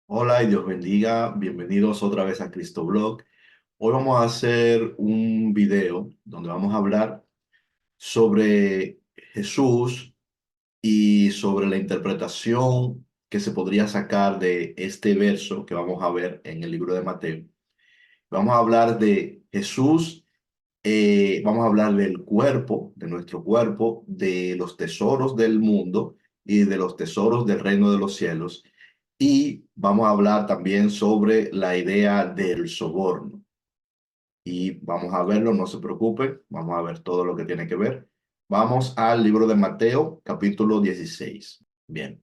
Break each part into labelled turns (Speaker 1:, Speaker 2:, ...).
Speaker 1: Hola y Dios bendiga. Bienvenidos otra vez a Cristo Blog. Hoy vamos a hacer un video donde vamos a hablar sobre Jesús y sobre la interpretación que se podría sacar de este verso que vamos a ver en el libro de Mateo. Vamos a hablar de Jesús, vamos a hablar del cuerpo, de nuestro cuerpo, de los tesoros del mundo y de los tesoros del reino de los cielos. Y vamos a hablar también sobre la idea del soborno. Y vamos a verlo, no se preocupen, vamos a ver todo lo que tiene que ver. Vamos al libro de Mateo, capítulo 16. Bien,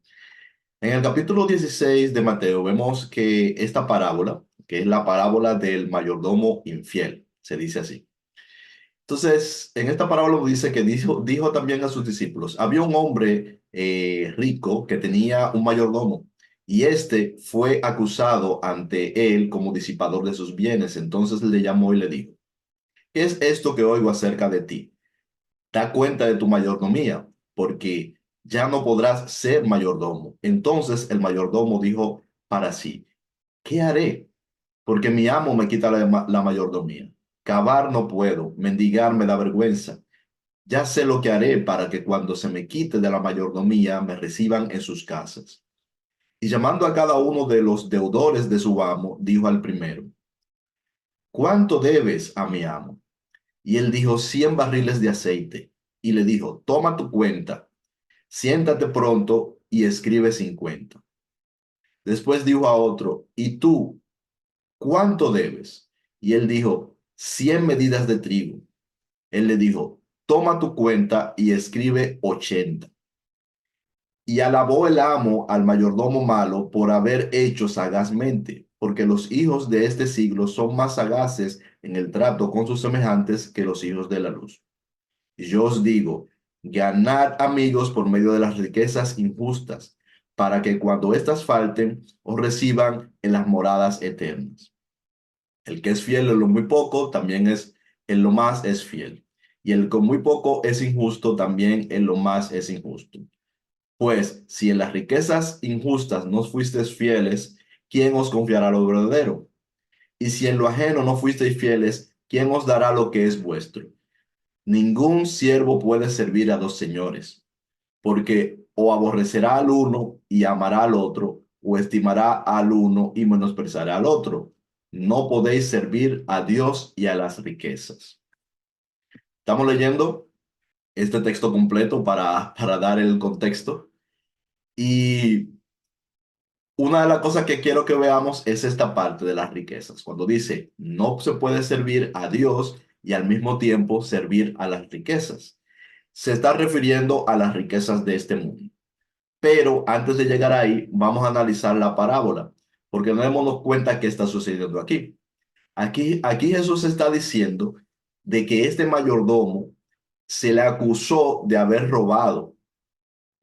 Speaker 1: en el capítulo 16 de Mateo vemos que esta parábola, que es la parábola del mayordomo infiel, se dice así. Entonces, en esta parábola dice que dijo también a sus discípulos, había un hombre rico que tenía un mayordomo y este fue acusado ante él como disipador de sus bienes. Entonces le llamó y le dijo, ¿qué es esto que oigo acerca de ti? Da cuenta de tu mayordomía, porque ya no podrás ser mayordomo. Entonces el mayordomo dijo para sí, ¿qué haré? Porque mi amo me quita la mayordomía. Cavar no puedo, mendigar me da vergüenza. Ya sé lo que haré para que cuando se me quite de la mayordomía me reciban en sus casas. Y llamando a cada uno de los deudores de su amo, dijo al primero, ¿cuánto debes a mi amo? Y él dijo, 100 barriles de aceite. Y le dijo, toma tu cuenta, siéntate pronto y escribe 50. Después dijo a otro, ¿y tú cuánto debes? Y él dijo, 100 medidas de trigo. Él le dijo, toma tu cuenta y escribe 80. Y alabó el amo al mayordomo malo por haber hecho sagazmente, porque los hijos de este siglo son más sagaces en el trato con sus semejantes que los hijos de la luz. Y yo os digo, ganad amigos por medio de las riquezas injustas, para que cuando éstas falten, os reciban en las moradas eternas. El que es fiel en lo muy poco, también es en lo más es fiel. Y el con muy poco es injusto, también en lo más es injusto. Pues si en las riquezas injustas no fuisteis fieles, ¿quién os confiará lo verdadero? Y si en lo ajeno no fuisteis fieles, ¿quién os dará lo que es vuestro? Ningún siervo puede servir a dos señores, porque o aborrecerá al uno y amará al otro, o estimará al uno y menospreciará al otro. No podéis servir a Dios y a las riquezas. Estamos leyendo este texto completo para dar el contexto. Y una de las cosas que quiero que veamos es esta parte de las riquezas. Cuando dice, no se puede servir a Dios y al mismo tiempo servir a las riquezas. Se está refiriendo a las riquezas de este mundo. Pero antes de llegar ahí, vamos a analizar la parábola, porque no démonos cuenta qué está sucediendo aquí. Aquí Jesús está diciendo de que este mayordomo se le acusó de haber robado.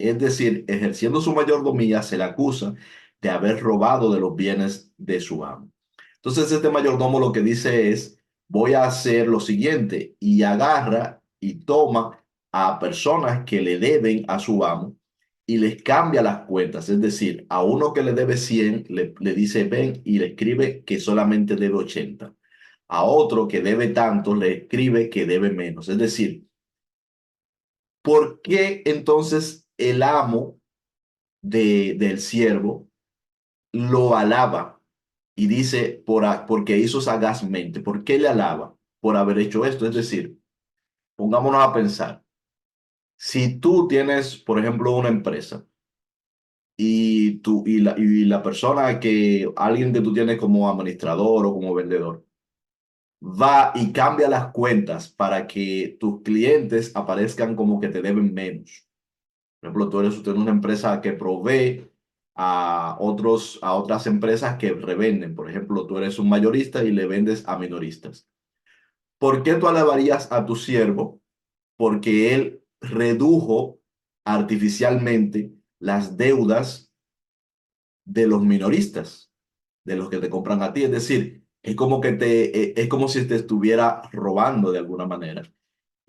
Speaker 1: Es decir, ejerciendo su mayordomía, se le acusa de haber robado de los bienes de su amo. Entonces, este mayordomo lo que dice es, voy a hacer lo siguiente, y agarra y toma a personas que le deben a su amo y les cambia las cuentas. Es decir, a uno que le debe 100, le dice, ven y le escribe que solamente debe 80. A otro que debe tanto, le escribe que debe menos. Es decir, ¿por qué entonces el amo del siervo lo alaba y dice porque hizo sagazmente? ¿Por qué le alaba? Por haber hecho esto. Es decir, pongámonos a pensar, si tú tienes, por ejemplo, una empresa y la persona alguien que tú tienes como administrador o como vendedor, va y cambia las cuentas para que tus clientes aparezcan como que te deben menos. Por ejemplo, usted es una empresa que provee a otras empresas que revenden. Por ejemplo, tú eres un mayorista y le vendes a minoristas. ¿Por qué tú alabarías a tu siervo? Porque él redujo artificialmente las deudas de los minoristas, de los que te compran a ti. Es decir, es como si te estuviera robando de alguna manera.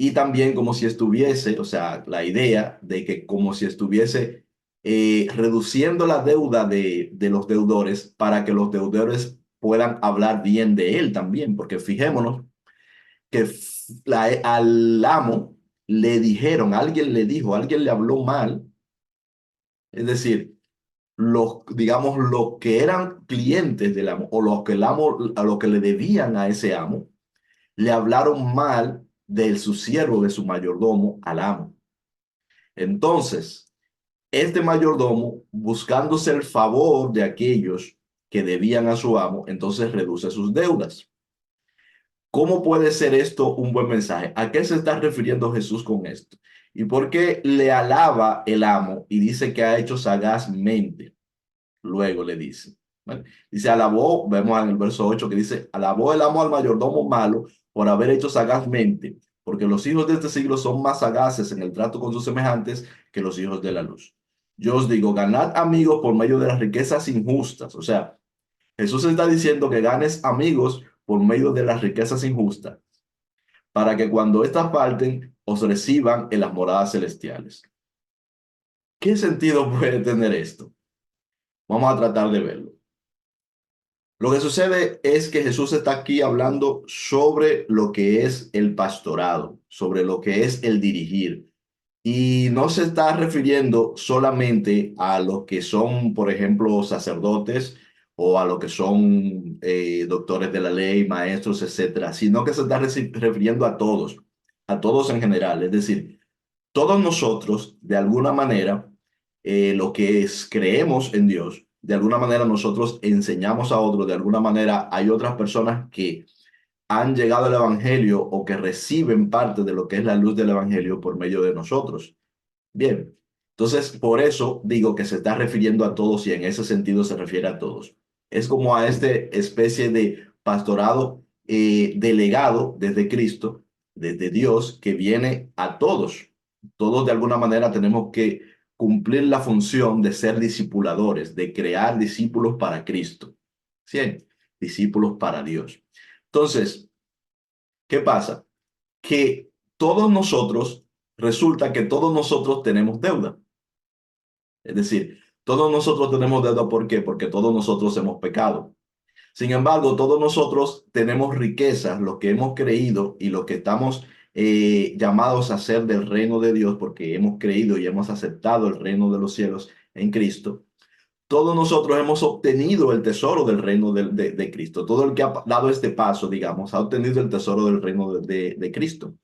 Speaker 1: Y también como si estuviese, o sea, la idea de que como si estuviese reduciendo la deuda de los deudores para que los deudores puedan hablar bien de él también, porque fijémonos que al amo le dijeron, alguien le dijo, alguien le habló mal, es decir, digamos, los que eran clientes del amo o los que el amo, a lo que le debían a ese amo, le hablaron mal de su siervo, de su mayordomo al amo. Entonces, este mayordomo, buscándose el favor de aquellos que debían a su amo, entonces reduce sus deudas. ¿Cómo puede ser esto un buen mensaje? ¿A qué se está refiriendo Jesús con esto? ¿Y por qué le alaba el amo y dice que ha hecho sagazmente? Luego le dice. ¿Vale? Dice, alabó, vemos en el verso 8 que dice, alabó el amo al mayordomo malo por haber hecho sagazmente, porque los hijos de este siglo son más sagaces en el trato con sus semejantes que los hijos de la luz. Yo os digo, ganad amigos por medio de las riquezas injustas. O sea, Jesús está diciendo que ganes amigos por medio de las riquezas injustas, para que cuando éstas falten, os reciban en las moradas celestiales. ¿Qué sentido puede tener esto? Vamos a tratar de verlo. Lo que sucede es que Jesús está aquí hablando sobre lo que es el pastorado, sobre lo que es el dirigir. Y no se está refiriendo solamente a los que son, por ejemplo, sacerdotes o a los que son doctores de la ley, maestros, etcétera, sino que se está refiriendo a todos en general. Es decir, todos nosotros, de alguna manera, lo que es, creemos en Dios, de alguna manera nosotros enseñamos a otros, de alguna manera hay otras personas que han llegado al Evangelio o que reciben parte de lo que es la luz del Evangelio por medio de nosotros. Bien, entonces por eso digo que se está refiriendo a todos y en ese sentido se refiere a todos. Es como a esta especie de pastorado delegado desde Cristo, desde Dios, que viene a todos. Todos de alguna manera tenemos que cumplir la función de ser discipuladores, de crear discípulos para Cristo. ¿Sí? Discípulos para Dios. Entonces, ¿qué pasa? Que todos nosotros, resulta que todos nosotros tenemos deuda. Es decir, todos nosotros tenemos deuda. ¿Por qué? Porque todos nosotros hemos pecado. Sin embargo, todos nosotros tenemos riquezas, lo que hemos creído y lo que estamos llamados a ser del reino de Dios, porque hemos creído y hemos aceptado el reino de los cielos en Cristo. Todos nosotros hemos obtenido el tesoro del reino de Cristo. Todo el que ha dado este paso, digamos, ha obtenido el tesoro del reino de Cristo.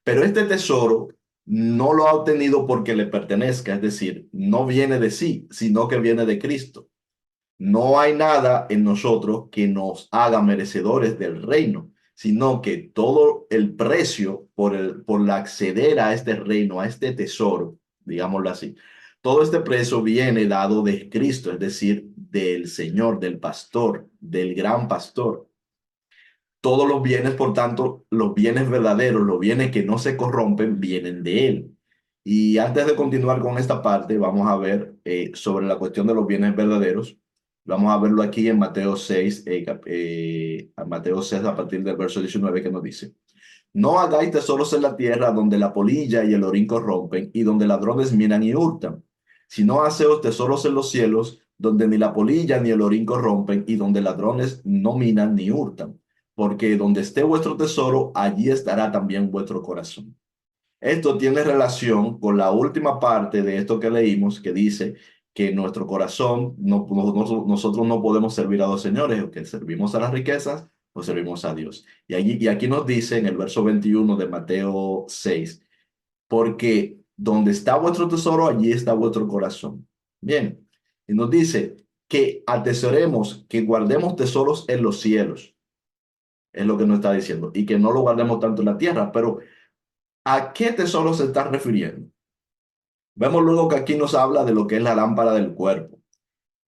Speaker 1: Pero este tesoro no lo ha obtenido porque le pertenezca, es decir, no viene de sí, sino que viene de Cristo. No hay nada en nosotros que nos haga merecedores del reino, sino que todo el precio por acceder a este reino, a este tesoro, digámoslo así, todo este precio viene dado de Cristo, es decir, del Señor, del pastor, del gran pastor. Todos los bienes, por tanto, los bienes verdaderos, los bienes que no se corrompen, vienen de Él. Y antes de continuar con esta parte, vamos a ver sobre la cuestión de los bienes verdaderos. Vamos a verlo aquí en Mateo 6, Mateo 6 a partir del verso 19 que nos dice, no hagáis tesoros en la tierra donde la polilla y el orín corrompen y donde ladrones minan y hurtan, sino haceos tesoros en los cielos donde ni la polilla ni el orín corrompen y donde ladrones no minan ni hurtan, porque donde esté vuestro tesoro, allí estará también vuestro corazón. Esto tiene relación con la última parte de esto que leímos, que dice que nuestro corazón, nosotros no podemos servir a dos señores, o que servimos a las riquezas o servimos a Dios. Y aquí nos dice en el verso 21 de Mateo 6, porque donde está vuestro tesoro, allí está vuestro corazón. Bien, y nos dice que atesoremos, que guardemos tesoros en los cielos, es lo que nos está diciendo, y que no lo guardemos tanto en la tierra, pero ¿a qué tesoro se está refiriendo? Vemos luego que aquí nos habla de lo que es la lámpara del cuerpo.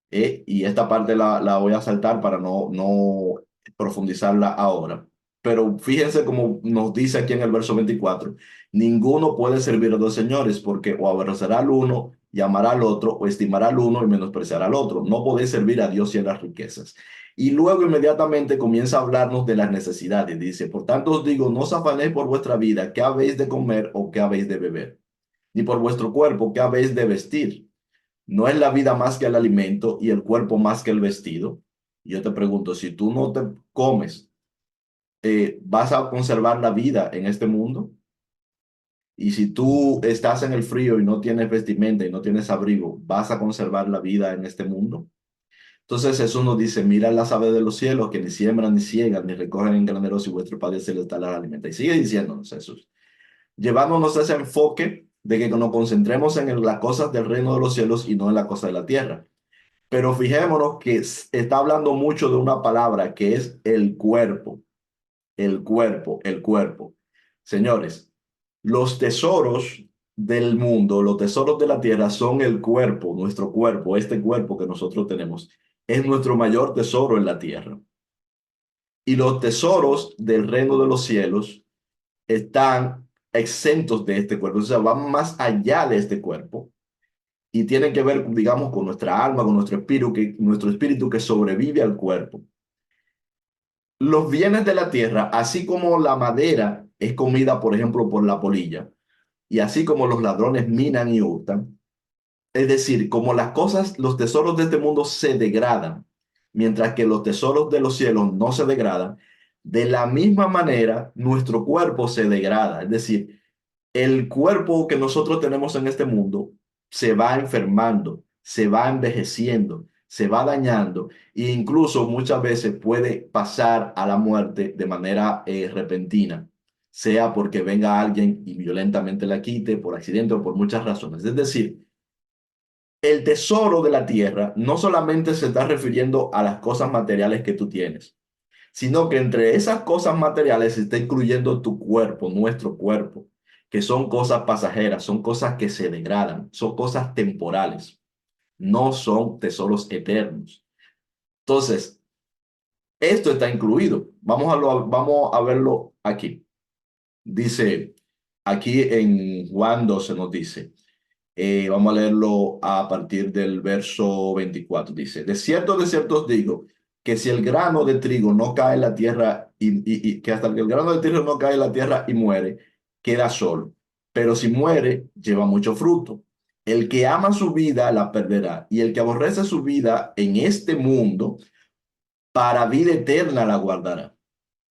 Speaker 1: Y esta parte la voy a saltar para no profundizarla ahora. Pero fíjense como nos dice aquí en el verso 24, ninguno puede servir a dos señores porque o aborrecerá al uno y amará al otro, o estimará al uno y menospreciará al otro. No podéis servir a Dios y a las riquezas. Y luego inmediatamente comienza a hablarnos de las necesidades. Dice, por tanto os digo, no os afanéis por vuestra vida, qué habéis de comer o qué habéis de beber, ni por vuestro cuerpo, qué habéis de vestir. ¿No es la vida más que el alimento y el cuerpo más que el vestido? Y yo te pregunto, si tú no te comes, ¿vas a conservar la vida en este mundo? Y si tú estás en el frío y no tienes vestimenta y no tienes abrigo, ¿vas a conservar la vida en este mundo? Entonces Jesús nos dice, mira las aves de los cielos que ni siembran ni ciegan ni recogen en graneros y vuestro Padre Celestial las alimenta. Y sigue diciéndonos Jesús, llevándonos ese enfoque de que nos concentremos en las cosas del reino de los cielos y no en las cosas de la tierra. Pero fijémonos que está hablando mucho de una palabra que es el cuerpo, el cuerpo, el cuerpo. Señores, los tesoros del mundo, los tesoros de la tierra son el cuerpo, nuestro cuerpo, este cuerpo que nosotros tenemos, es nuestro mayor tesoro en la tierra. Y los tesoros del reino de los cielos están exentos de este cuerpo, o sea, van más allá de este cuerpo y tienen que ver, digamos, con nuestra alma, con nuestro espíritu que sobrevive al cuerpo. Los bienes de la tierra, así como la madera es comida, por ejemplo, por la polilla, y así como los ladrones minan y hurtan, es decir, como las cosas, los tesoros de este mundo se degradan, mientras que los tesoros de los cielos no se degradan, de la misma manera nuestro cuerpo se degrada. Es decir, el cuerpo que nosotros tenemos en este mundo se va enfermando, se va envejeciendo, se va dañando e incluso muchas veces puede pasar a la muerte de manera repentina, sea porque venga alguien y violentamente la quite por accidente o por muchas razones. Es decir, el tesoro de la tierra no solamente se está refiriendo a las cosas materiales que tú tienes, sino que entre esas cosas materiales se está incluyendo tu cuerpo, nuestro cuerpo, que son cosas pasajeras, son cosas que se degradan, son cosas temporales, no son tesoros eternos. Entonces, esto está incluido. Vamos a verlo aquí. Dice, aquí en Juan 12 nos dice, vamos a leerlo a partir del verso 24. Dice, de cierto os digo, que si el grano de trigo no cae en la tierra y que hasta que el grano de trigo no cae en la tierra y muere, queda solo. Pero si muere, lleva mucho fruto. El que ama su vida la perderá, y el que aborrece su vida en este mundo, para vida eterna la guardará.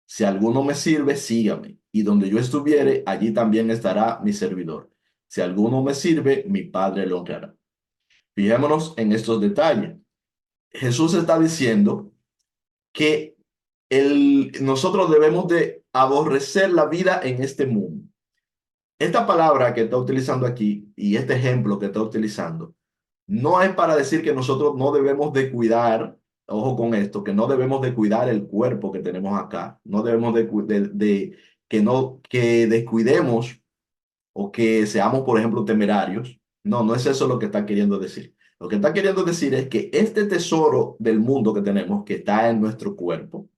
Speaker 1: Si alguno me sirve, sígame, y donde yo estuviere, allí también estará mi servidor. Si alguno me sirve, mi Padre lo honrará. Fijémonos en estos detalles. Jesús está diciendo que nosotros debemos de aborrecer la vida en este mundo. Esta palabra que está utilizando aquí y este ejemplo que está utilizando no es para decir que nosotros no debemos de cuidar, ojo con esto, que no debemos de cuidar el cuerpo que tenemos acá, no debemos que no que descuidemos o que seamos, por ejemplo, temerarios. No, no es eso lo que está queriendo decir. Lo que está queriendo decir es que este tesoro del mundo que tenemos, que está en nuestro cuerpo,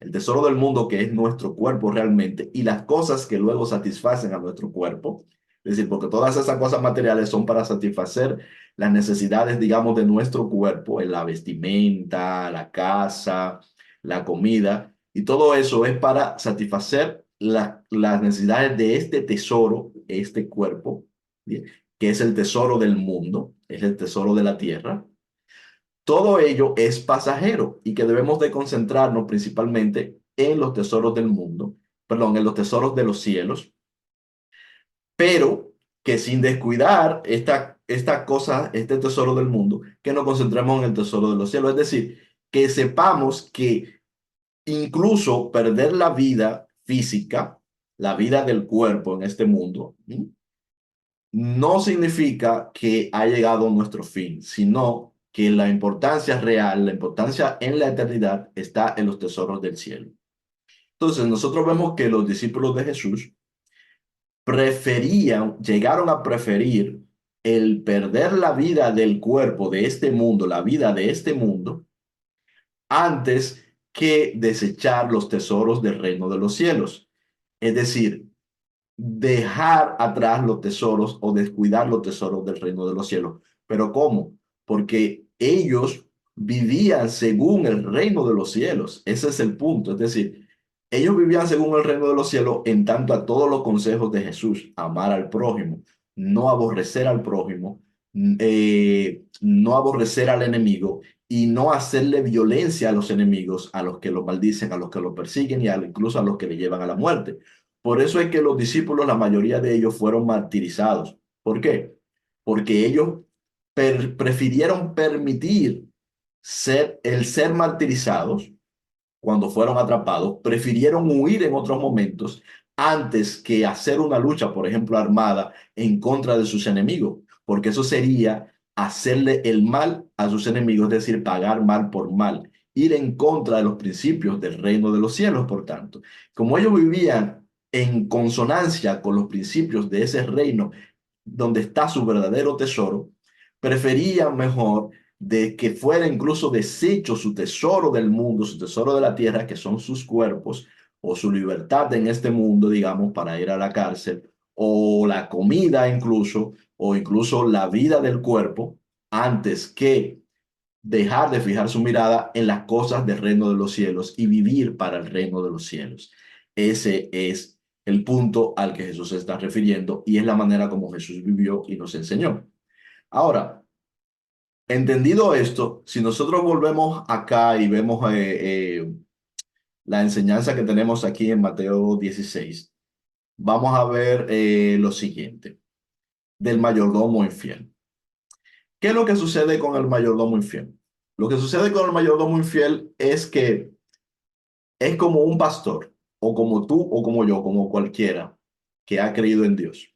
Speaker 1: el tesoro del mundo que es nuestro cuerpo realmente, y las cosas que luego satisfacen a nuestro cuerpo, es decir, porque todas esas cosas materiales son para satisfacer las necesidades, digamos, de nuestro cuerpo, en la vestimenta, la casa, la comida, y todo eso es para satisfacer las necesidades de este tesoro, este cuerpo, ¿bien? Que es el tesoro del mundo, es el tesoro de la tierra. Todo ello es pasajero y que debemos de concentrarnos principalmente en los tesoros del mundo, perdón, en los tesoros de los cielos, pero que sin descuidar esta cosa, este tesoro del mundo, que nos concentremos en el tesoro de los cielos. Es decir, que sepamos que incluso perder la vida física, la vida del cuerpo en este mundo, ¿sí? No significa que ha llegado nuestro fin, sino que la importancia real, la importancia en la eternidad está en los tesoros del cielo. Entonces, nosotros vemos que los discípulos de Jesús llegaron a preferir el perder la vida del cuerpo de este mundo, la vida de este mundo, antes que desechar los tesoros del reino de los cielos. Es decir, dejar atrás los tesoros o descuidar los tesoros del reino de los cielos. ¿Pero cómo? Porque ellos vivían según el reino de los cielos. Ese es el punto. Es decir, ellos vivían según el reino de los cielos en tanto a todos los consejos de Jesús, amar al prójimo, no aborrecer al prójimo, no aborrecer al enemigo y no hacerle violencia a los enemigos, a los que lo maldicen, a los que lo persiguen y incluso a los que le llevan a la muerte. Por eso es que los discípulos, la mayoría de ellos fueron martirizados. ¿Por qué? Porque ellos prefirieron permitir el ser martirizados cuando fueron atrapados, prefirieron huir en otros momentos antes que hacer una lucha, por ejemplo, armada en contra de sus enemigos, porque eso sería hacerle el mal a sus enemigos, es decir, pagar mal por mal, ir en contra de los principios del reino de los cielos, por tanto. Como ellos vivían en consonancia con los principios de ese reino donde está su verdadero tesoro, preferían mejor de que fuera incluso deshecho su tesoro del mundo, su tesoro de la tierra, que son sus cuerpos, o su libertad en este mundo, digamos, para ir a la cárcel, o la comida incluso, o incluso la vida del cuerpo, antes que dejar de fijar su mirada en las cosas del reino de los cielos y vivir para el reino de los cielos. Ese es el punto al que Jesús se está refiriendo y es la manera como Jesús vivió y nos enseñó. Ahora, entendido esto, si nosotros volvemos acá y vemos la enseñanza que tenemos aquí en Mateo 16, vamos a ver lo siguiente, del mayordomo infiel. ¿Qué es lo que sucede con el mayordomo infiel? Lo que sucede con el mayordomo infiel es que es como un pastor, o como tú, o como yo, como cualquiera que ha creído en Dios.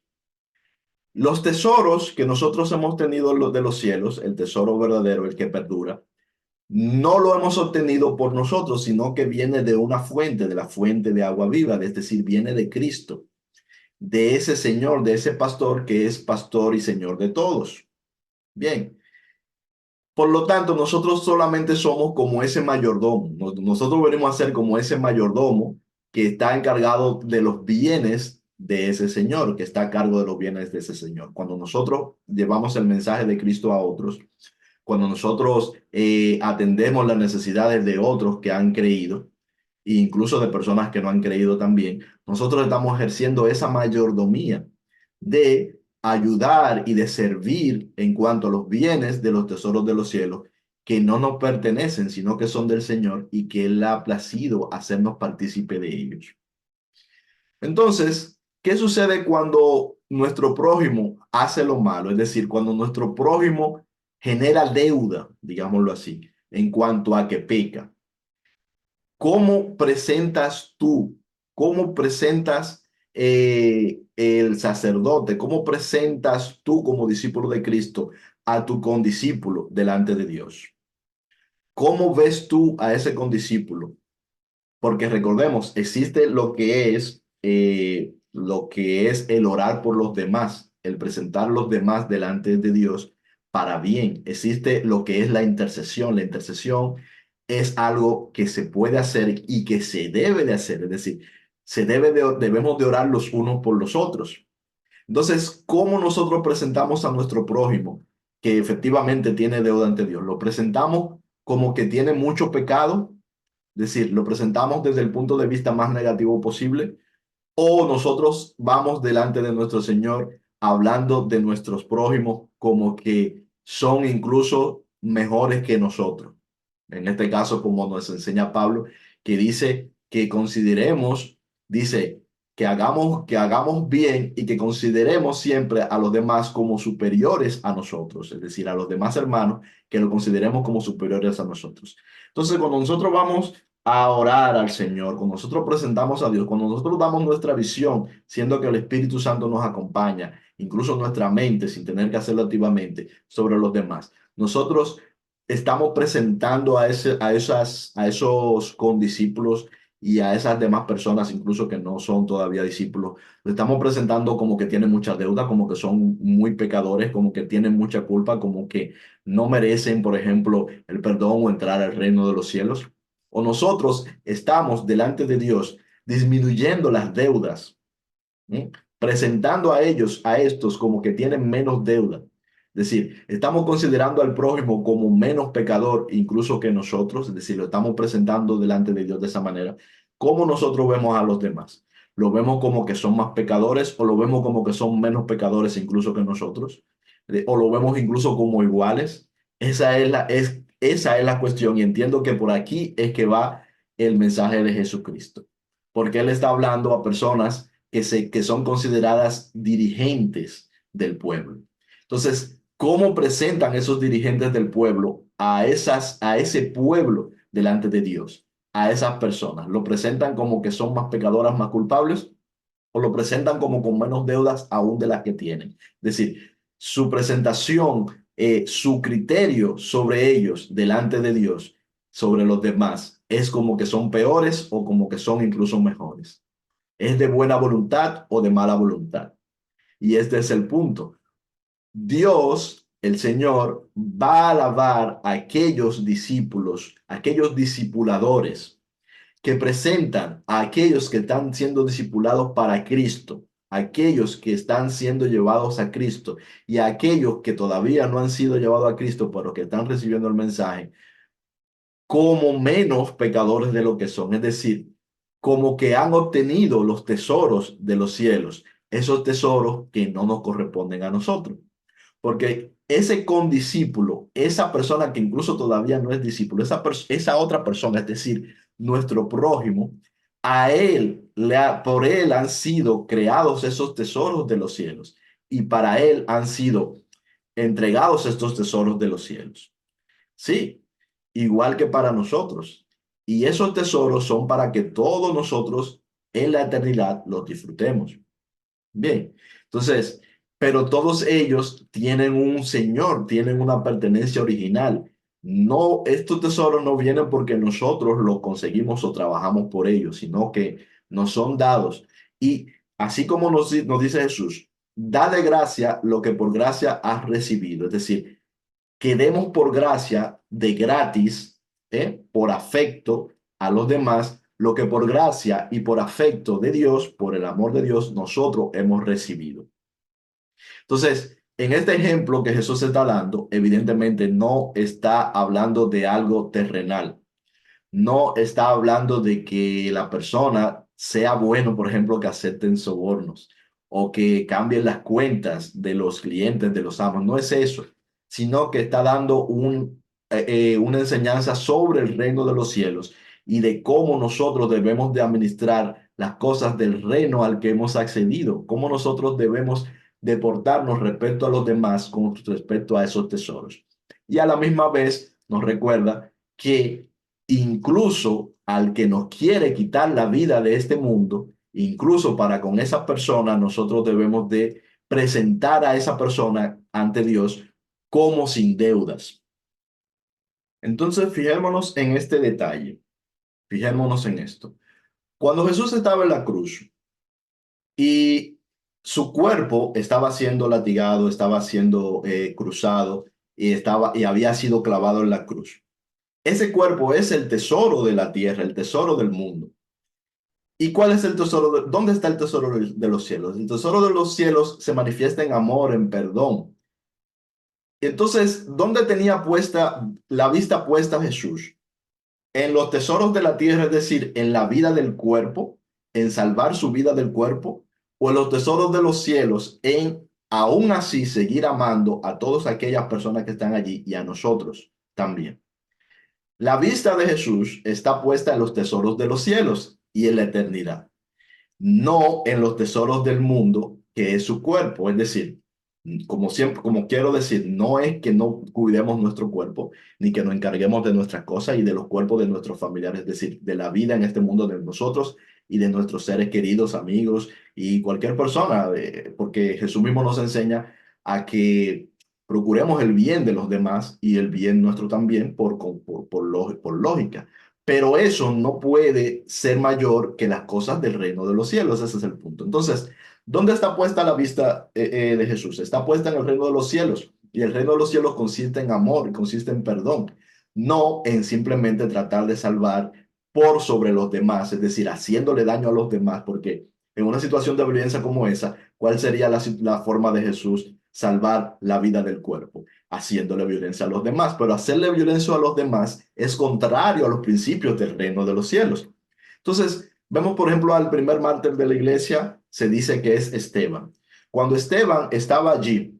Speaker 1: Los tesoros que nosotros hemos tenido de los cielos, el tesoro verdadero, el que perdura, no lo hemos obtenido por nosotros, sino que viene de una fuente, de la fuente de agua viva, es decir, viene de Cristo, de ese Señor, de ese pastor que es pastor y Señor de todos. Bien, por lo tanto, nosotros solamente somos como ese mayordomo. Nosotros venimos a ser como ese mayordomo que está encargado de los bienes de ese Señor, que está a cargo de los bienes de ese Señor. Cuando nosotros llevamos el mensaje de Cristo a otros, cuando nosotros atendemos las necesidades de otros que han creído, e incluso de personas que no han creído también, nosotros estamos ejerciendo esa mayordomía de ayudar y de servir en cuanto a los bienes de los tesoros de los cielos que no nos pertenecen, sino que son del Señor y que Él ha placido hacernos partícipe de ellos. Entonces, ¿qué sucede cuando nuestro prójimo hace lo malo? Es decir, cuando nuestro prójimo genera deuda, digámoslo así, en cuanto a que peca. ¿Cómo presentas tú? ¿Cómo presentas el sacerdote? ¿Cómo presentas tú como discípulo de Cristo a tu condiscípulo delante de Dios? ¿Cómo ves tú a ese condiscípulo? Porque recordemos, existe lo que es el orar por los demás, el presentar los demás delante de Dios para bien. Existe lo que es la intercesión. La intercesión es algo que se puede hacer y que se debe de hacer. Es decir, debemos de orar los unos por los otros. Entonces, ¿cómo nosotros presentamos a nuestro prójimo que efectivamente tiene deuda ante Dios? ¿Lo presentamos como que tiene mucho pecado? Es decir, lo presentamos desde el punto de vista más negativo posible, o nosotros vamos delante de nuestro Señor hablando de nuestros prójimos como que son incluso mejores que nosotros. En este caso, como nos enseña Pablo, que dice que consideremos, dice, que hagamos bien y que consideremos siempre a los demás como superiores a nosotros, es decir, a los demás hermanos, que lo consideremos como superiores a nosotros. Entonces, cuando nosotros vamos a orar al Señor, cuando nosotros presentamos a Dios, cuando nosotros damos nuestra visión, siendo que el Espíritu Santo nos acompaña, incluso nuestra mente, sin tener que hacerlo activamente, sobre los demás, nosotros estamos presentando a esos condiscípulos y a esas demás personas, incluso que no son todavía discípulos, lo estamos presentando como que tienen mucha deuda, como que son muy pecadores, como que tienen mucha culpa, como que no merecen, por ejemplo, el perdón o entrar al reino de los cielos. O nosotros estamos delante de Dios disminuyendo las deudas, ¿sí? Presentando a ellos, a estos, como que tienen menos deuda. Es decir, estamos considerando al prójimo como menos pecador incluso que nosotros, es decir, lo estamos presentando delante de Dios de esa manera. ¿Cómo nosotros vemos a los demás? ¿Lo vemos como que son más pecadores o lo vemos como que son menos pecadores incluso que nosotros? o lo vemos incluso como iguales. Esa es la cuestión y entiendo que por aquí es que va el mensaje de Jesucristo, porque Él está hablando a personas que son consideradas dirigentes del pueblo. Entonces, ¿cómo presentan esos dirigentes del pueblo a ese pueblo delante de Dios? A esas personas. ¿Lo presentan como que son más pecadoras, más culpables? ¿O lo presentan como con menos deudas aún de las que tienen? Es decir, su presentación, su criterio sobre ellos delante de Dios, sobre los demás, es como que son peores o como que son incluso mejores. ¿Es de buena voluntad o de mala voluntad? Y este es el punto. Dios, el Señor, va a alabar a aquellos discípulos, aquellos discipuladores que presentan a aquellos que están siendo discipulados para Cristo, aquellos que están siendo llevados a Cristo y a aquellos que todavía no han sido llevados a Cristo, pero que están recibiendo el mensaje, como menos pecadores de lo que son, es decir, como que han obtenido los tesoros de los cielos, esos tesoros que no nos corresponden a nosotros. Porque ese condiscípulo, esa persona que incluso todavía no es discípulo, esa otra persona, es decir, nuestro prójimo, a él, por él han sido creados esos tesoros de los cielos y para él han sido entregados estos tesoros de los cielos. Sí, igual que para nosotros. Y esos tesoros son para que todos nosotros en la eternidad los disfrutemos. Bien, entonces, pero todos ellos tienen un señor, tienen una pertenencia original. No, estos tesoros no vienen porque nosotros los conseguimos o trabajamos por ellos, sino que nos son dados. Y así como nos dice Jesús, da de gracia lo que por gracia has recibido. Es decir, que demos por gracia de gratis, por afecto a los demás, lo que por gracia y por afecto de Dios, por el amor de Dios, nosotros hemos recibido. Entonces, en este ejemplo que Jesús está dando, evidentemente no está hablando de algo terrenal. No está hablando de que la persona sea bueno, por ejemplo, que acepten sobornos o que cambien las cuentas de los clientes, de los amos. No es eso, sino que está dando una enseñanza sobre el reino de los cielos y de cómo nosotros debemos de administrar las cosas del reino al que hemos accedido, cómo nosotros debemos de portarnos respecto a los demás con respecto a esos tesoros. Y a la misma vez nos recuerda que incluso al que nos quiere quitar la vida de este mundo, incluso para con esa persona, nosotros debemos de presentar a esa persona ante Dios como sin deudas. Entonces, fijémonos en este detalle, fijémonos en esto. Cuando Jesús estaba en la cruz y su cuerpo estaba siendo latigado, estaba siendo cruzado y había sido clavado en la cruz. Ese cuerpo es el tesoro de la tierra, el tesoro del mundo. ¿Y cuál es el tesoro? ¿Dónde está el tesoro de los cielos? El tesoro de los cielos se manifiesta en amor, en perdón. Entonces, ¿dónde tenía puesta la vista puesta Jesús? En los tesoros de la tierra, es decir, en la vida del cuerpo, en salvar su vida del cuerpo, o en los tesoros de los cielos, en aún así seguir amando a todas aquellas personas que están allí y a nosotros también. La vista de Jesús está puesta en los tesoros de los cielos y en la eternidad, no en los tesoros del mundo, que es su cuerpo. Es decir, como siempre, como quiero decir, no es que no cuidemos nuestro cuerpo, ni que nos encarguemos de nuestras cosas y de los cuerpos de nuestros familiares, es decir, de la vida en este mundo de nosotros y de nuestros seres queridos, amigos y cualquier persona, porque Jesús mismo nos enseña a que procuremos el bien de los demás y el bien nuestro también por lógica. Pero eso no puede ser mayor que las cosas del reino de los cielos. Ese es el punto. Entonces, ¿dónde está puesta la vista de Jesús? Está puesta en el reino de los cielos. Y el reino de los cielos consiste en amor, consiste en perdón, no en simplemente tratar de salvar por sobre los demás, es decir, haciéndole daño a los demás, porque en una situación de violencia como esa, ¿cuál sería la forma de Jesús salvar la vida del cuerpo? Haciéndole violencia a los demás, pero hacerle violencia a los demás es contrario a los principios del reino de los cielos. Entonces, vemos por ejemplo al primer mártir de la iglesia, se dice que es Esteban. Cuando Esteban estaba allí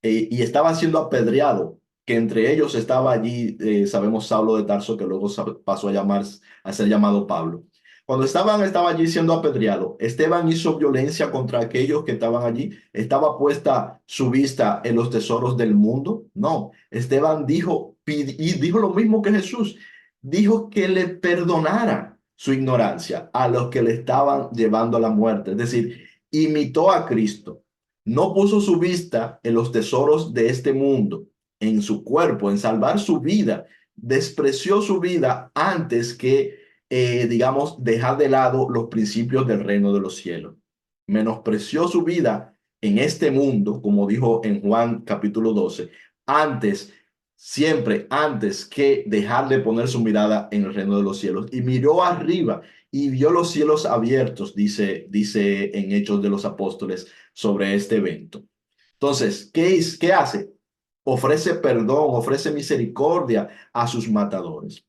Speaker 1: y estaba siendo apedreado, que entre ellos estaba allí, sabemos, Saulo de Tarso, que luego pasó a ser llamado Pablo. Cuando estaba allí siendo apedreado, Esteban hizo violencia contra aquellos que estaban allí. ¿Estaba puesta su vista en los tesoros del mundo? No. Esteban y dijo lo mismo que Jesús. Dijo que le perdonara su ignorancia a los que le estaban llevando a la muerte. Es decir, imitó a Cristo. No puso su vista en los tesoros de este mundo, en su cuerpo, en salvar su vida. Despreció su vida antes que, digamos, dejar de lado los principios del reino de los cielos. Menospreció su vida en este mundo, como dijo en Juan capítulo 12, antes, siempre antes que dejar de poner su mirada en el reino de los cielos. Y miró arriba y vio los cielos abiertos, dice en Hechos de los Apóstoles sobre este evento. Entonces, ¿qué hace? Ofrece perdón, ofrece misericordia a sus matadores.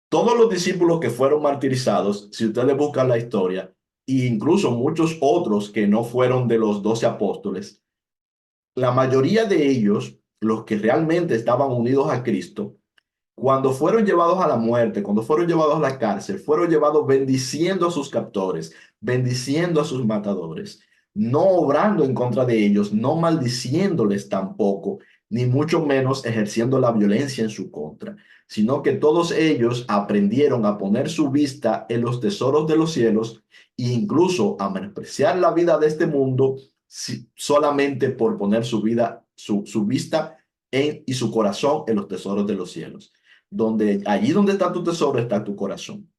Speaker 1: Todos los discípulos que fueron martirizados, si ustedes buscan la historia, e incluso muchos otros que no fueron de los 12 apóstoles, la mayoría de ellos, los que realmente estaban unidos a Cristo, cuando fueron llevados a la muerte, cuando fueron llevados a la cárcel, fueron llevados bendiciendo a sus captores, bendiciendo a sus matadores, no obrando en contra de ellos, no maldiciéndoles tampoco, ni mucho menos ejerciendo la violencia en su contra, sino que todos ellos aprendieron a poner su vista en los tesoros de los cielos e incluso a menospreciar la vida de este mundo solamente por poner su vista y su corazón en los tesoros de los cielos. Allí donde está tu tesoro está tu corazón.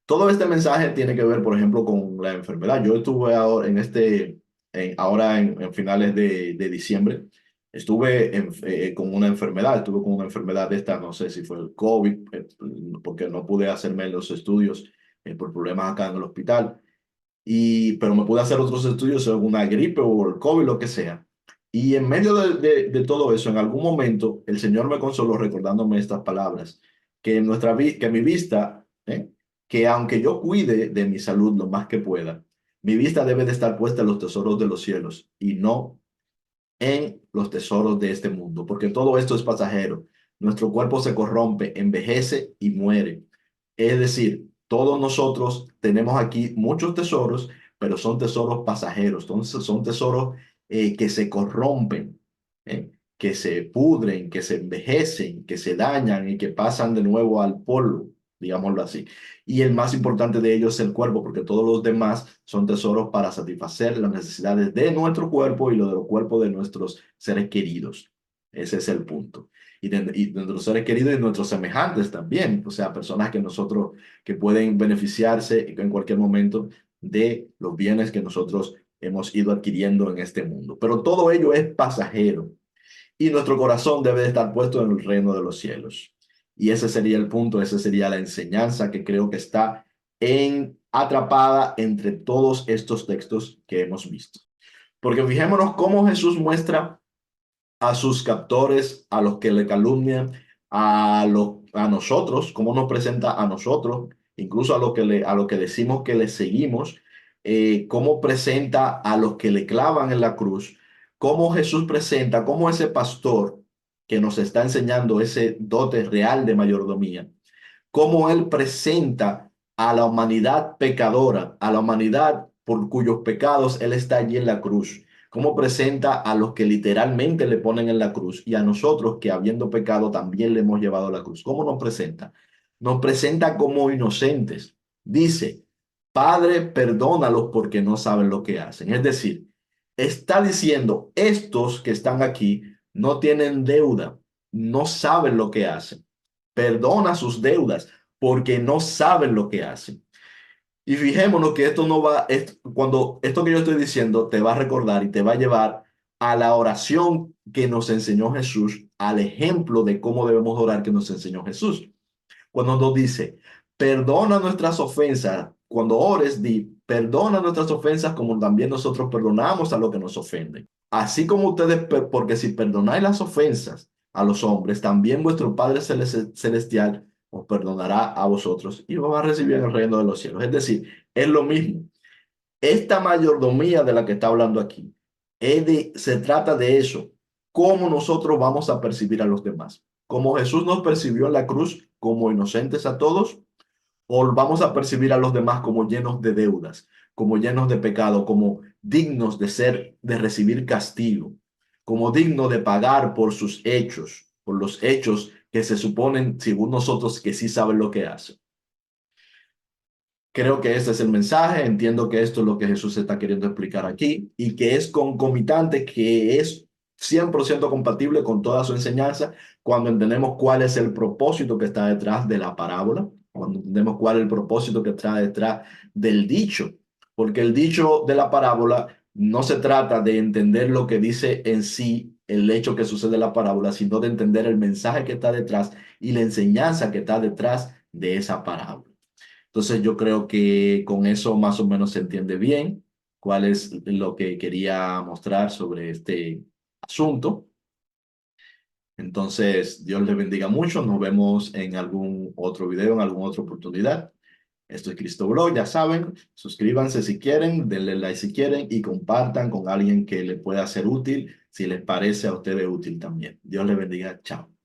Speaker 1: Todo este mensaje tiene que ver, por ejemplo, con la enfermedad. Yo estuve ahora en finales de diciembre, estuve con una enfermedad, estuve con una enfermedad de esta, no sé si fue el COVID, porque no pude hacerme los estudios por problemas acá en el hospital, pero me pude hacer otros estudios según una gripe o el COVID, lo que sea. Y en medio de todo eso, en algún momento, el Señor me consoló recordándome estas palabras, que mi vista, que aunque yo cuide de mi salud lo más que pueda, mi vista debe de estar puesta en los tesoros de los cielos y no en los tesoros de este mundo, porque todo esto es pasajero. Nuestro cuerpo se corrompe, envejece y muere. Es decir, todos nosotros tenemos aquí muchos tesoros, pero son tesoros pasajeros, entonces son tesoros que se corrompen, que se pudren, que se envejecen, que se dañan y que pasan de nuevo al polvo, digámoslo así. Y el más importante de ellos es el cuerpo, porque todos los demás son tesoros para satisfacer las necesidades de nuestro cuerpo y lo de los cuerpos de nuestros seres queridos. Ese es el punto. Y de nuestros seres queridos y nuestros semejantes también, o sea, personas que pueden beneficiarse en cualquier momento de los bienes que nosotros hemos ido adquiriendo en este mundo. Pero todo ello es pasajero y nuestro corazón debe de estar puesto en el reino de los cielos. Y ese sería el punto, esa sería la enseñanza que creo que está atrapada entre todos estos textos que hemos visto. Porque fijémonos cómo Jesús muestra a sus captores, a los que le calumnian, a nosotros, cómo nos presenta a nosotros, incluso a lo que decimos que le seguimos, cómo presenta a los que le clavan en la cruz, cómo Jesús presenta, cómo ese pastor que nos está enseñando ese dote real de mayordomía, cómo él presenta a la humanidad pecadora, a la humanidad por cuyos pecados él está allí en la cruz, cómo presenta a los que literalmente le ponen en la cruz y a nosotros que habiendo pecado también le hemos llevado a la cruz. ¿Cómo nos presenta? Nos presenta como inocentes. Dice, Padre, perdónalos porque no saben lo que hacen. Es decir, está diciendo, estos que están aquí no tienen deuda, no saben lo que hacen. Perdona sus deudas porque no saben lo que hacen. Y fijémonos que esto no va, cuando esto que yo estoy diciendo te va a recordar y te va a llevar a la oración que nos enseñó Jesús, al ejemplo de cómo debemos orar que nos enseñó Jesús. Cuando nos dice, perdona nuestras ofensas, cuando ores, perdona nuestras ofensas como también nosotros perdonamos a los que nos ofenden. Así como ustedes, porque si perdonáis las ofensas a los hombres, también vuestro Padre Celestial os perdonará a vosotros y os va a recibir en el reino de los cielos. Es decir, es lo mismo. Esta mayordomía de la que está hablando aquí, se trata de eso, cómo nosotros vamos a percibir a los demás. Como Jesús nos percibió en la cruz como inocentes a todos, o vamos a percibir a los demás como llenos de deudas, como llenos de pecado, como dignos de ser, de recibir castigo, como dignos de pagar por sus hechos, por los hechos que se suponen, según nosotros, que sí saben lo que hacen. Creo que ese es el mensaje, entiendo que esto es lo que Jesús está queriendo explicar aquí y que es concomitante, que es 100% compatible con toda su enseñanza cuando entendemos cuál es el propósito que está detrás de la parábola, cuando entendemos cuál es el propósito que está detrás del dicho, porque el dicho de la parábola no se trata de entender lo que dice en sí el hecho que sucede en la parábola, sino de entender el mensaje que está detrás y la enseñanza que está detrás de esa parábola. Entonces yo creo que con eso más o menos se entiende bien cuál es lo que quería mostrar sobre este asunto. Entonces, Dios les bendiga mucho. Nos vemos en algún otro video, en alguna otra oportunidad. Esto es Cristo Blog, ya saben. Suscríbanse si quieren, denle like si quieren y compartan con alguien que le pueda ser útil, si les parece a ustedes útil también. Dios les bendiga. Chao.